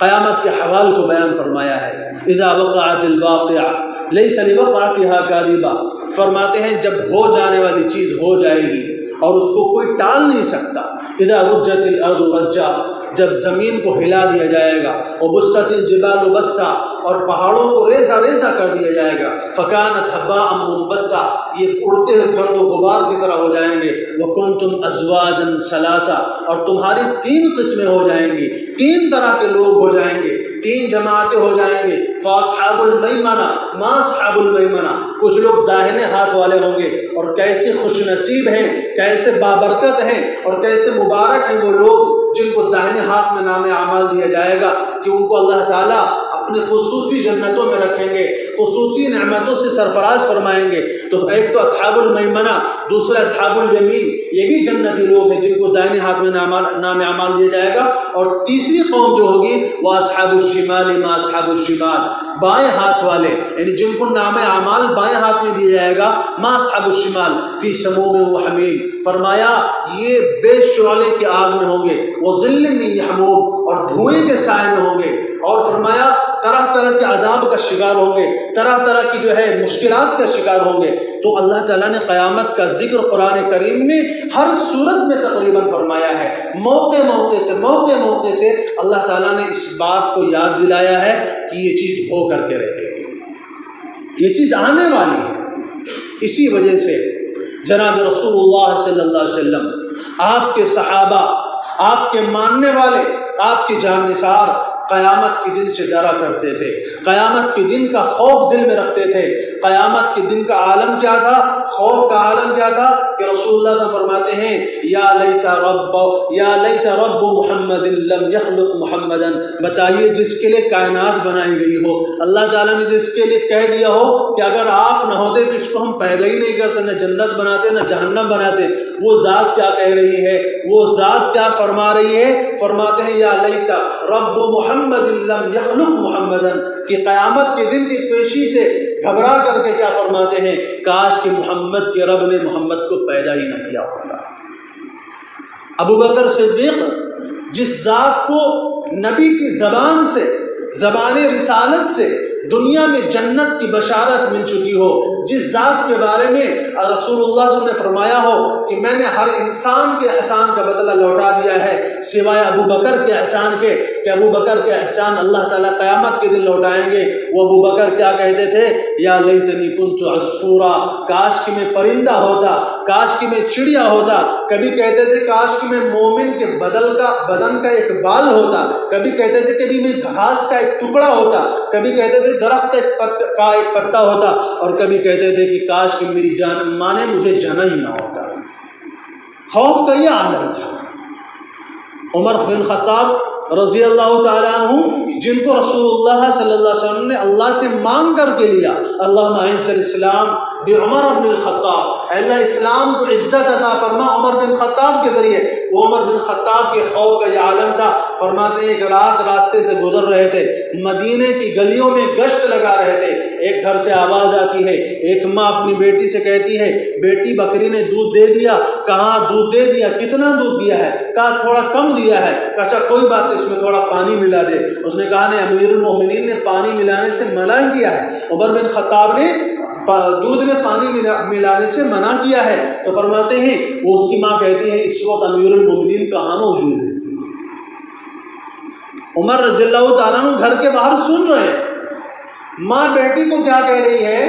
قیامت کے حوال کو بیان فرمایا ہے۔ اذا وقعت الواقعہ لیس لوقعتها کاذبہ، فرماتے ہیں جب ہو جانے والی چیز ہو جائے گی اور اس کو کوئی ٹال نہیں سکتا۔ اذا رجت الارض رجا، جب زمین کو ہلا دیا جائے گا، وبست الجبال بسا، اور پہاڑوں کو ریزہ ریزہ کر دیا جائے گا، فکانت ہباء منبثا، یہ اڑتے ہوئے گرد و غبار کی طرح ہو جائیں گے، وکنتم ازواجا ثلاثا، اور تمہاری 3 قسمیں ہو جائیں گی، 3 طرح کے لوگ ہو جائیں گے، 3 جماعتیں ہو جائیں گے۔ فاصحاب المیمنہ ما اصحاب المیمنہ، کچھ لوگ داہنے ہاتھ والے ہوں گے، اور کیسے خوش نصیب ہیں، کیسے بابرکت ہیں، اور کیسے مبارک ہیں وہ لوگ جن کو داہنے ہاتھ میں نام اعمال دیا جائے گا، کہ ان کو اللہ تعالیٰ اپنی خصوصی جنتوں میں رکھیں گے، خصوصی نعمتوں سے سرفراز فرمائیں گے۔ تو ایک تو اصحاب المیمنہ، دوسرا اصحاب الیمین، یہ بھی جنتی لوگ ہیں جن کو دائیں ہاتھ میں نام اعمال دیا جائے گا، اور تیسری قوم جو ہوگی وہ اصحاب الشمال ما اصحاب الشمال، بائیں ہاتھ والے، یعنی جن کو نام اعمال بائیں ہاتھ میں دیا جائے گا، ما اصحاب الشمال فی سموم و حمیم، فرمایا یہ بے شعلے کی آگ میں ہوں گے، وہ ظل من یحموم، اور دھوئیں کے سائے میں ہوں گے، اور فرمایا طرح طرح کے عذاب کا شکار ہوں گے، طرح طرح کی جو ہے مشکلات کا شکار ہوں گے۔ تو اللہ تعالیٰ نے قیامت کا ذکر قرآن کریم میں ہر صورت میں تقریباً فرمایا ہے، موقع موقع سے اللہ تعالیٰ نے اس بات کو یاد دلایا ہے کہ یہ چیز ہو کر کے رہے گی، یہ چیز آنے والی ہے۔ اسی وجہ سے جناب رسول اللہ صلی اللہ علیہ وسلم، آپ کے صحابہ، آپ کے ماننے والے، آپ کے جان نثار قیامت کے دن سے ڈرا کرتے تھے، قیامت کے دن کا خوف دل میں رکھتے تھے۔ قیامت کے دن کا عالم کیا تھا؟ خوف کا عالم کیا تھا؟ کہ رسول اللہ صلی اللہ علیہ وسلم فرماتے ہیں یا لیت رب محمد لم یخلق محمدا، بتائیے جس کے لیے کائنات بنائی گئی ہو، اللہ تعالیٰ نے جس کے لیے کہہ دیا ہو کہ اگر آپ نہ ہوتے تو اس کو ہم پیدا ہی نہیں کرتے، نہ جنت بناتے نہ جہنم بناتے، وہ ذات کیا کہہ رہی ہے، وہ ذات کیا فرما رہی ہے؟ فرماتے ہیں یا لیت رب محمد لم یخلق محمدا، کہ قیامت کے دن کی پیشی سے گھبرا کر کے کیا فرماتے ہیں؟ کاش کہ محمد کے رب نے محمد کو پیدا ہی نہ کیا ہوتا۔ ابو بکر صدیق، جس ذات کو نبی کی زبان سے، زبان رسالت سے دنیا میں جنت کی بشارت مل چکی ہو، جس ذات کے بارے میں رسول اللہ صلی اللہ علیہ وسلم نے فرمایا ہو کہ میں نے ہر انسان کے احسان کا بدلہ لوٹا دیا ہے سوائے ابو بکر کے احسان کے، کہ ابو بکر کے احسان اللہ تعالیٰ قیامت کے دن لوٹائیں گے۔ وہ ابو بکر کیا کہتے تھے؟ یا لیتنی کنت عصفورا، کاش کہ میں پرندہ ہوتا، کاش کہ میں چڑیا ہوتا۔ کبھی کہتے تھے کاش کہ میں مومن کے بدن کا ایک بال ہوتا، کبھی کہتے تھے کہ میں گھاس کا ایک ٹکڑا ہوتا، کبھی کہتے تھے درخت کا ایک پتا ہوتا، اور کبھی کہتے تھے کہ کاش کہ میری جان ماں نے مجھے جنا ہی نہ ہوتا۔ خوف کا یہ عالم تھا۔ عمر بن خطاب رضی اللہ تعالیٰ عنہ، جن کو رسول اللہ صلی اللہ علیہ وسلم نے اللہ سے مانگ کر کے لیا، اللہم اعز الاسلام بعمر بن الخطاب، اللہ اسلام کو عزت عطا فرما عمر بن خطاب کے ذریعے۔ وہ عمر بن خطاب کے خوف کا یہ عالم تھا۔ فرماتے ہیں ایک رات راستے سے گزر رہے تھے، مدینے کی گلیوں میں گشت لگا رہے تھے، ایک گھر سے آواز آتی ہے، ایک ماں اپنی بیٹی سے کہتی ہے بیٹی بکری نے دودھ دے دیا۔ کہاں دودھ دے دیا؟ کتنا دودھ دیا ہے؟ کہا تھوڑا کم دیا ہے۔ کہا اچھا کوئی بات نہیں، اس میں تھوڑا پانی ملا دے۔ اس نے کہا نہیں، امیر المومنین نے پانی ملانے سے منع کیا ہے، عمر بن خطاب نے دودھ میں پانی ملانے سے منع کیا ہے۔ تو فرماتے ہیں وہ اس کی ماں کہتی ہے اس وقت امیر المومنین کہاں موجود ہے؟ عمر رضی اللہ تعالیٰ عنہ گھر کے باہر سن رہے ہیں، ماں بیٹی کو کیا کہہ رہی ہے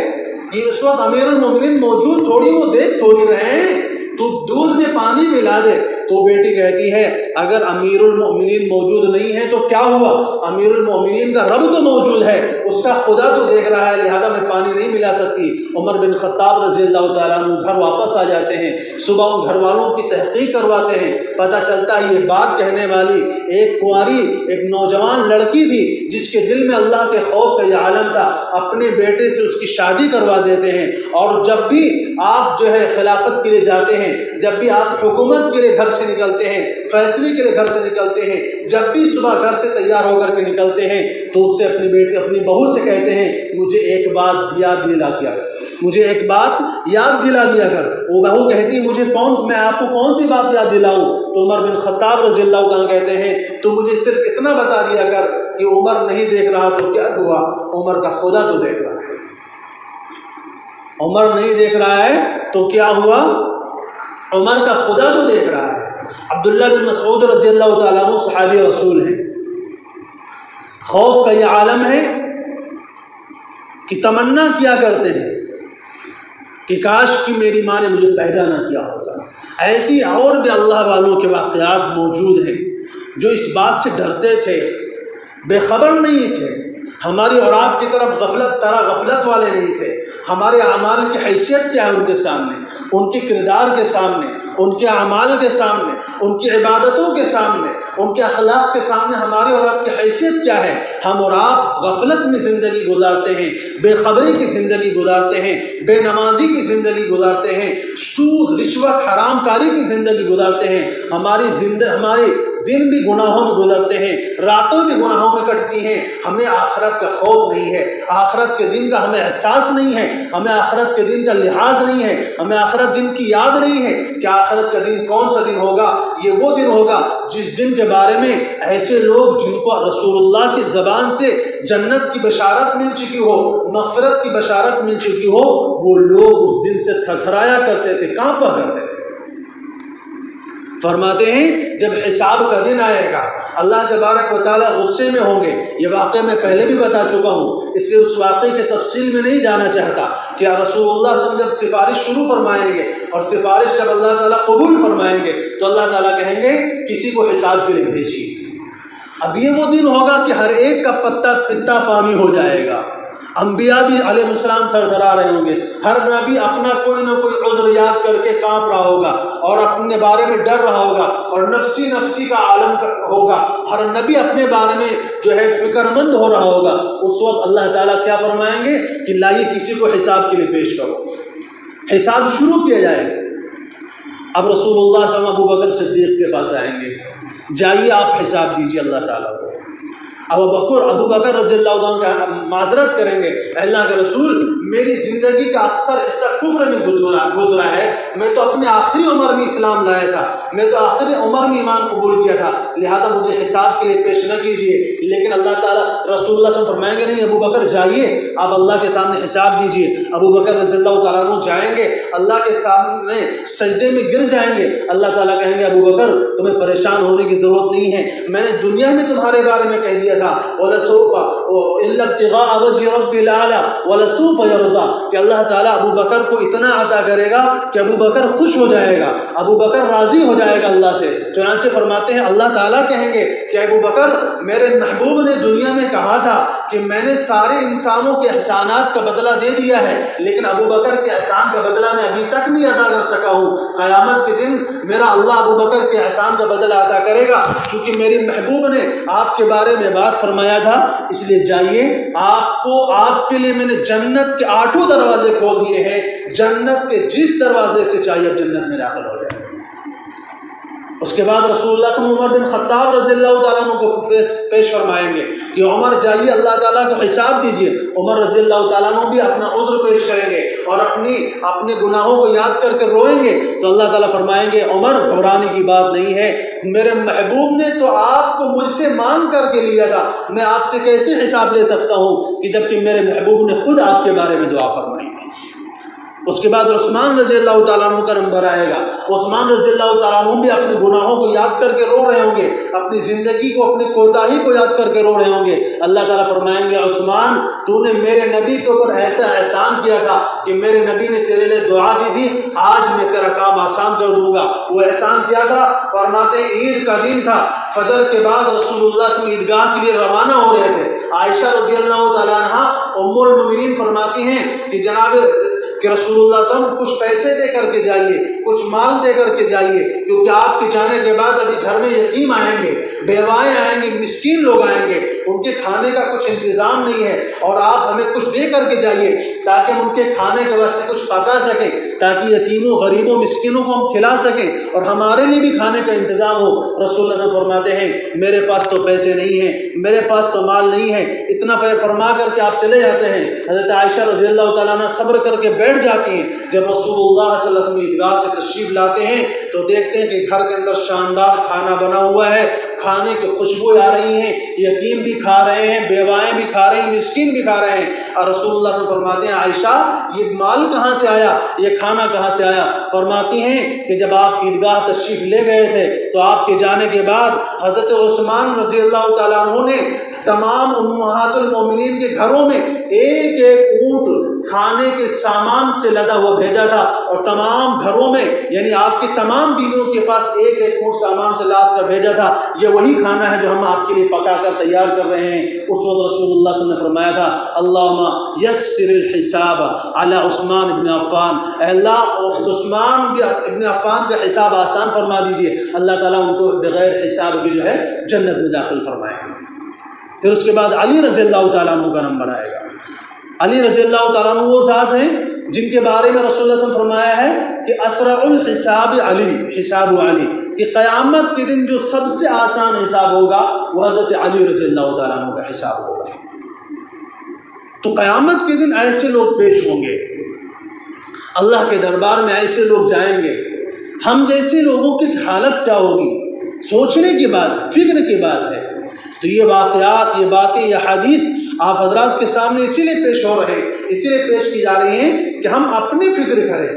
کہ اس وقت امیر المومنین موجود تھوڑی، وہ دیکھ تھوڑی رہے ہیں، تو دودھ میں پانی ملا دے۔ تو بیٹی کہتی ہے اگر امیر المؤمنین موجود نہیں ہے تو کیا ہوا، امیر المؤمنین کا رب تو موجود ہے، اس کا خدا تو دیکھ رہا ہے، لہذا میں پانی نہیں ملا سکتی۔ عمر بن خطاب رضی اللہ تعالیٰ عنہ گھر واپس آ جاتے ہیں، صبح ان گھر والوں کی تحقیق کرواتے ہیں، پتہ چلتا ہے یہ بات کہنے والی ایک کنواری ایک نوجوان لڑکی تھی جس کے دل میں اللہ کے خوف کا یہ عالم تھا، اپنے بیٹے سے اس کی شادی کروا دیتے ہیں۔ اور جب بھی آپ جو ہے خلافت کے لیے جاتے ہیں، جب بھی آپ حکومت کے لیے گھر سے نکلتے ہیں، فیصلے کے لیے گھر سے نکلتے ہیں، جب بھی صبح گھر سے تیار ہو کر کے نکلتے ہیں تو اس سے اپنی بیٹی اپنی بہو سے کہتے ہیں مجھے ایک بات یاد دلا دیا کر، مجھے ایک بات یاد دلا دیا کر۔ وہ بہو کہتی ہے میں آپ کو کون سی بات یاد دلاؤں؟ تو عمر بن خطاب رضی اللہ عنہ کہتے ہیں تو مجھے صرف اتنا بتا دیا کر کہ عمر نہیں دیکھ رہا تو کیا ہوا، عمر کا خدا تو دیکھ رہا ہے، عمر نہیں دیکھ رہا ہے تو کیا ہوا، عمر کا خدا تو دیکھ رہا ہے۔ عبداللہ بن مسعود رضی اللہ تعالیٰ عنہ صحابی رسول ہیں، خوف کا یہ عالم ہے کہ تمنا کیا کرتے ہیں کہ کاش کہ میری ماں نے مجھے پیدا نہ کیا ہوتا۔ ایسی اور بھی اللہ والوں کے واقعات موجود ہیں جو اس بات سے ڈرتے تھے، بے خبر نہیں تھے، ہماری اور آپ کی طرف غفلت والے نہیں تھے، ہمارے اعمال کی حیثیت کیا ہے ان کے سامنے، ان کے کردار کے سامنے، ان کے اعمال کے سامنے، ان کی عبادتوں کے سامنے، ان کے اخلاق کے سامنے ہماری اور آپ کی حیثیت کیا ہے؟ ہم اور آپ غفلت میں زندگی گزارتے ہیں، بے خبری کی زندگی گزارتے ہیں، بے نمازی کی زندگی گزارتے ہیں، سود رشوت حرام کاری کی زندگی گزارتے ہیں، ہمارے دن بھی گناہوں میں گزرتے ہیں، راتوں بھی گناہوں میں کٹتی ہیں، ہمیں آخرت کا خوف نہیں ہے، آخرت کے دن کا ہمیں احساس نہیں ہے، ہمیں آخرت کے دن کا لحاظ نہیں ہے، ہمیں آخرت دن کی یاد نہیں ہے کہ آخرت کا دن کون سا دن ہوگا۔ یہ وہ دن ہوگا جس دن کے بارے میں ایسے لوگ جن کو رسول اللہ کی زبان سے جنت کی بشارت مل چکی ہو، مغفرت کی بشارت مل چکی ہو، وہ لوگ اس دن سے تھرتھرایا کرتے تھے، کانپا کرتے تھے۔ فرماتے ہیں جب حساب کا دن آئے گا اللہ تبارک و تعالیٰ غصے میں ہوں گے۔ یہ واقعہ میں پہلے بھی بتا چکا ہوں، اس لیے اس واقعے کے تفصیل میں نہیں جانا چاہتا کہ رسول اللہ صلی اللہ علیہ وسلم جب سفارش شروع فرمائیں گے اور سفارش جب اللہ تعالیٰ قبول فرمائیں گے تو اللہ تعالیٰ کہیں گے کسی کو حساب کے لیے بھیجیے۔ اب یہ وہ دن ہوگا کہ ہر ایک کا پتا پانی ہو جائے گا، انبیاء بھی علیہ السلام تھرتھرا رہے ہوں گے، ہر نبی اپنا کوئی نہ کوئی عذر یاد کر کے کانپ رہا ہوگا اور اپنے بارے میں ڈر رہا ہوگا اور نفسی کا عالم ہوگا، ہر نبی اپنے بارے میں جو ہے فکر مند ہو رہا ہوگا۔ اس وقت اللہ تعالیٰ کیا فرمائیں گے کہ لائیے کسی کو حساب کے لیے پیش کرو، حساب شروع کیا جائے گا۔ اب رسول اللہ صلی اللہ علیہ وسلم ابو بکر صدیق کے پاس آئیں گے، جائیے آپ حساب دیجیے اللہ تعالیٰ کو۔ ابو بکر رضی اللہ عنہ کا معذرت کریں گے، اللہ کے رسول میری زندگی کا اکثر حصہ کفر میں گزرا ہے، میں تو اپنے آخری عمر میں اسلام لایا تھا، میں تو آخری عمر میں ایمان قبول کیا تھا، لہذا مجھے حساب کے لیے پیش نہ کیجیے۔ لیکن اللہ تعالیٰ رسول اللہ صلی اللہ علیہ وسلم فرمائیں گے نہیں ابو بکر جائیے آپ اللہ کے سامنے حساب دیجیے۔ ابو بکر رضی اللہ تعالیٰ عنہ جائیں گے، اللہ کے سامنے سجدے میں گر جائیں گے، اللہ تعالیٰ کہیں گے ابو بکر تمہیں پریشان ہونے کی ضرورت نہیں ہے، میں نے دنیا میں تمہارے بارے میں کہہ دیا تھا وَلَسَوْفَ إِلَّا ابْتِغَاءَ وَجْهِ رَبِّ الْأَعْلَى وَلَسَوْفَ يَرْضَى کہ اللہ تعالیٰ ابو بکر کو اتنا عطا کرے گا کہ ابو بکر خوش ہو جائے گا، ابو بکر راضی ہو جائے گا اللہ سے۔ چنانچہ فرماتے ہیں اللہ تعالیٰ کہیں گے کہ ابو بکر میرے محبوب نے دنیا میں کہا تھا کہ میں نے سارے انسانوں کے احسانات کا بدلہ دے دیا ہے، لیکن ابو بکر کے احسان کا بدلہ میں ابھی تک نہیں ادا کر سکا ہوں، قیامت کے دن میرا اللہ ابو بکر کے احسان کا بدلہ ادا کرے گا، چونکہ میری محبوب نے آپ کے بارے میں بات فرمایا تھا، اس لیے جائیے آپ کے لیے میں نے جنت کے 8 دروازے کھول دیے ہیں، جنت کے جس دروازے سے چاہیے اب جنت میں داخل ہو جائے۔ اس کے بعد رسول اللہ صلی اللہ علیہ وسلم عمر بن خطاب رضی اللہ تعالیٰ عنہ کو پیش فرمائیں گے کہ عمر جائیے اللہ تعالیٰ کو حساب دیجیے۔ عمر رضی اللہ تعالیٰ عنہ بھی اپنا عذر پیش کریں گے اور اپنے گناہوں کو یاد کر کے روئیں گے، تو اللہ تعالیٰ فرمائیں گے عمر گھبرانے کی بات نہیں ہے، میرے محبوب نے تو آپ کو مجھ سے مانگ کر کے لیا تھا، میں آپ سے کیسے حساب لے سکتا ہوں کہ جبکہ میرے محبوب نے خود آپ کے بارے میں دعا فرمائی تھی۔ اس کے بعد عثمان رضی اللہ تعالیٰ عنہ کا نمبر آئے گا. عثمان رضی اللہ تعالیٰ عنہ بھی اپنے گناہوں کو یاد کر کے رو رہے ہوں گے, اپنی زندگی کو, اپنی کوتاہی کو یاد کر کے رو رہے ہوں گے. اللہ تعالیٰ فرمائیں گے عثمان تو نے میرے نبی کے اوپر ایسا احسان کیا تھا کہ میرے نبی نے تیرے لیے دعا دی تھی, آج میں تیرا کام آسان کر دوں گا. وہ احسان کیا تھا؟ فرماتے ہیں عید کا دن تھا, فجر کے بعد رسول اللہ صلی اللہ علیہ وسلم عیدگاہ کے لیے روانہ ہو رہے تھے. عائشہ رضی اللہ تعالیٰ عنہ ام المؤمنین فرماتی ہیں کہ جناب کہ رسول اللہ صلی اللہ علیہ وسلم کچھ پیسے دے کر کے جائیے, کچھ مال دے کر کے جائیے, کیونکہ آپ کے جانے کے بعد ابھی گھر میں یتیم آئیں گے, بیوائیں آئیں گے, مسکین لوگ آئیں گے, ان کے کھانے کا کچھ انتظام نہیں ہے, اور آپ ہمیں کچھ دے کر کے جائیے تاکہ ہم ان کے کھانے کے واسطے کچھ پکا سکیں, تاکہ یتیموں, غریبوں, مسکینوں کو ہم کھلا سکیں اور ہمارے لیے بھی کھانے کا انتظام ہو. رسول اللہ صلی اللہ علیہ وسلم فرماتے ہیں میرے پاس تو پیسے نہیں ہیں, میرے پاس تو مال نہیں ہے. اتنا فرما کر کے آپ چلے جاتے ہیں. حضرت عائشہ رضی اللہ تعالیٰ عنہ صبر کر کے بیٹھ جاتی ہیں. جب رسول اللہ صلی اللہ علیہ وسلم عیدگاہ سے تشریف لاتے ہیں تو دیکھتے ہیں کہ گھر کے اندر شاندار کھانا بنا ہوا ہے, کھانے کی خوشبو آ رہی ہیں, یتیم بھی کھا رہے ہیں, بیوائیں بھی کھا رہی ہیں, مسکین بھی کھا رہے ہیں. اور رسول اللہ صلی اللہ علیہ وسلم فرماتے ہیں عائشہ یہ مال کہاں سے آیا, یہ کھانا کہاں سے آیا؟ فرماتی ہیں کہ جب آپ عیدگاہ تشریف لے گئے تھے تو آپ کے جانے کے بعد حضرت عثمان رضی اللہ تعالیٰ عنہ نے تمام امہات المومنین کے گھروں میں ایک ایک اونٹ کھانے کے سامان سے لدا ہوا بھیجا تھا, اور تمام گھروں میں یعنی آپ کی تمام بیویوں کے پاس ایک ایک اونٹ سامان سے لاد کر بھیجا تھا. یہ وہی کھانا ہے جو ہم آپ کے لیے پکا کر تیار کر رہے ہیں. اس وقت رسول اللہ صلی اللہ علیہ وسلم نے فرمایا تھا اللہم یسر الحساب علی عثمان ابن عفان, اے اللہ عثمان ابن عفان کا حساب آسان فرما دیجئے, اللہ تعالیٰ ان کو بغیر حساب کے جو ہے جنت میں داخل فرمائے. پھر اس کے بعد علی رضی اللہ تعالیٰ عنہ کا نمبر آئے گا. علی رضی اللہ تعالیٰ عنہ وہ ذات ہیں جن کے بارے میں رسول اللہ صلی اللہ علیہ وسلم فرمایا ہے کہ اسرع الحساب علی, حساب علی, کہ قیامت کے دن جو سب سے آسان حساب ہوگا وہ حضرت علی رضی اللہ تعالیٰ عنہ کا حساب ہوگا. تو قیامت کے دن ایسے لوگ پیش ہوں گے, اللہ کے دربار میں ایسے لوگ جائیں گے. ہم جیسے لوگوں کی حالت کیا ہوگی, سوچنے کی بات, فکر کی بات ہے. تو یہ واقعات, یہ باتیں, یہ حدیث آپ حضرات کے سامنے اسی لیے پیش ہو رہے ہیں, اسی لیے پیش کی جا رہی ہیں کہ ہم اپنی فکر کریں,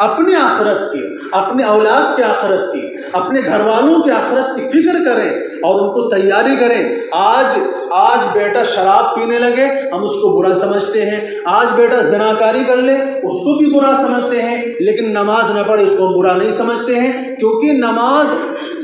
اپنے آخرت کی, اپنے اولاد کے آخرت کی, اپنے گھر والوں کے آخرت کی فکر کریں اور ان کو تیاری کریں. آج بیٹا شراب پینے لگے ہم اس کو برا سمجھتے ہیں, آج بیٹا زناکاری کر لے اس کو بھی برا سمجھتے ہیں, لیکن نماز نہ پڑھے اس کو برا نہیں سمجھتے ہیں, کیونکہ نماز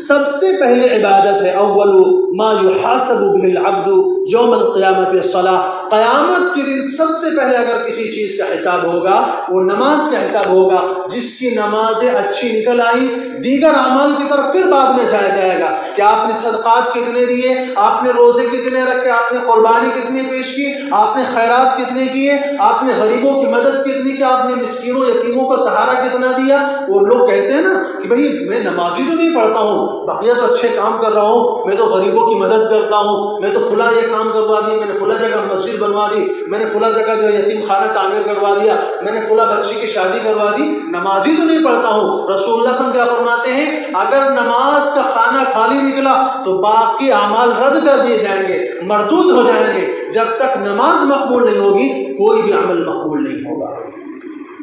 سب سے پہلے عبادت ہے. اول ما یحاسب به العبد یوم القیامت الصلاۃ, قیامت کے دن سب سے پہلے اگر کسی چیز کا حساب ہوگا وہ نماز کا حساب ہوگا. جس کی نمازیں اچھی نکل آئیں دیگر اعمال کی طرف پھر بعد میں جایا جائے گا کہ آپ نے صدقات کتنے دیے, آپ نے روزے کتنے رکھے, آپ نے قربانی کتنی پیش کی, آپ نے خیرات کتنے کیے, آپ نے غریبوں کی مدد کتنی کی, آپ نے مسکینوں یتیموں کو سہارا کتنا دیا. وہ لوگ کہتے ہیں نا کہ بھئی میں نمازی تو نہیں پڑھتا ہوں, بقیہ تو اچھے کام کر رہا ہوں, میں تو غریبوں کی مدد کرتا ہوں, میں تو فلاں یہ کام کروا دی, میں نے فلاں جگہ مسجد بنوا دی, میں نے فلاں جگہ جو یتیم خانہ تعمیر کروا دیا, میں نے فلاں بچی کی شادی کروا دی, نمازی تو نہیں پڑھتا ہوں. رسول اللہ صلی اللہ علیہ وسلم کیا فرماتے ہیں, اگر نماز کا خانہ خالی نکلا تو باقی اعمال رد کر دیے جائیں گے, مردود ہو جائیں گے. جب تک نماز مقبول نہیں ہوگی کوئی بھی عمل مقبول نہیں ہوگا.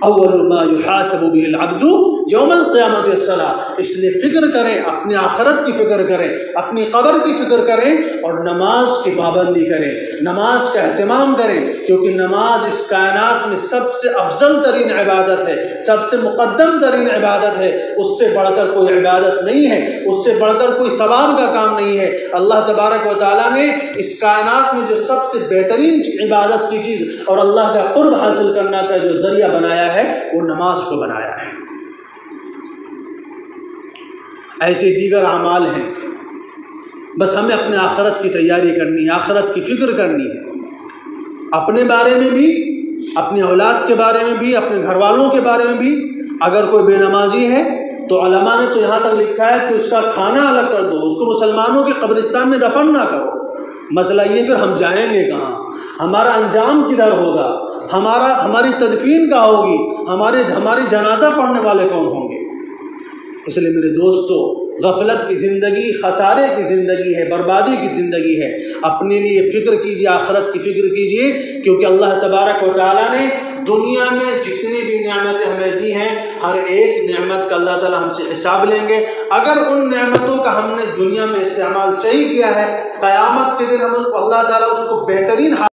اول ما یحاسب به العبد یوم القیامت الصلاۃ. اس لیے فکر کریں, اپنے آخرت کی فکر کریں, اپنی قبر کی فکر کریں اور نماز کی پابندی کریں, نماز کا اہتمام کریں, کیونکہ نماز اس کائنات میں سب سے افضل ترین عبادت ہے, سب سے مقدم ترین عبادت ہے. اس سے بڑھ کر کوئی عبادت نہیں ہے, اس سے بڑھ کر کوئی ثواب کا کام نہیں ہے. اللہ تبارک و تعالیٰ نے اس کائنات میں جو سب سے بہترین عبادت کی چیز اور اللہ کا قرب حاصل کرنا کا جو ذریعہ بنایا ہے وہ نماز کو بنایا ہے. ایسے دیگر اعمال ہیں, بس ہمیں اپنے آخرت کی تیاری کرنی ہے, آخرت کی فکر کرنی ہے, اپنے بارے میں بھی, اپنی اولاد کے بارے میں بھی, اپنے گھر والوں کے بارے میں بھی. اگر کوئی بے نمازی ہے تو علماء نے تو یہاں تک لکھا ہے کہ اس کا کھانا الگ کر دو, اس کو مسلمانوں کے قبرستان میں دفن نہ کرو. مسئلہ یہ پھر ہم جائیں گے کہاں, ہمارا انجام کدھر ہوگا, ہماری تدفین کہاں ہوگی, ہماری جنازہ پڑھنے والے کون ہوں گے. اس لیے میرے دوستو, غفلت کی زندگی خسارے کی زندگی ہے, بربادی کی زندگی ہے. اپنے لیے فکر کیجیے, آخرت کی فکر کیجیے, کیونکہ اللہ تبارک و تعالیٰ نے دنیا میں جتنی بھی نعمتیں ہمیں دی ہیں ہر ایک نعمت کا اللہ تعالیٰ ہم سے حساب لیں گے۔ اگر ان نعمتوں کا ہم نے دنیا میں استعمال صحیح کیا ہے، قیامت کے دن ہم اللہ تعالیٰ اس کو بہترین